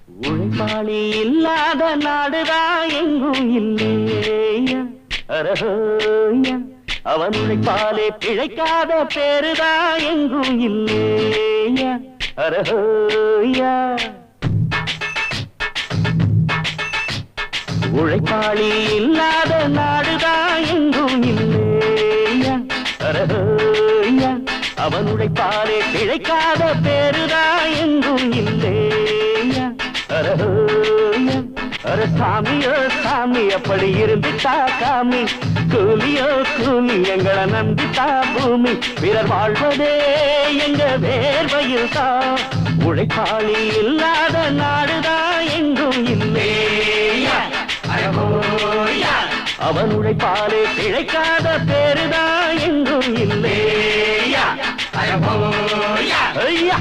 உழைப்பாளி இல்லாத நாடுதான் எங்கும் இல்லையா அரஹோயா அவன் உழைப்பாலே பிழைக்காத பேருதான் எங்கும் இல்லையா அரஹோயா உழைப்பாளி இல்லாத நாடுதான் எங்கும் இல்லையா அரஹோயா அவன் உழைப்பாலே பிழைக்காத பேருதான் எங்கும் இல்லையா அரஹோயா அர சாமியோ சாமி அப்படி இருந்துட்டா காமி கூலியோ கூலி எங்களை நம்பிட்டா பூமி பிறர் வாழ்வதே எங்க வேர்வையில் தான் உழைப்பாளி இல்லாத நாடுதான் எங்கும் இல்லையா அவன் உழைப்பாலே பிழைக்காத பேருதான் எங்கும் இல்லையா ஐயா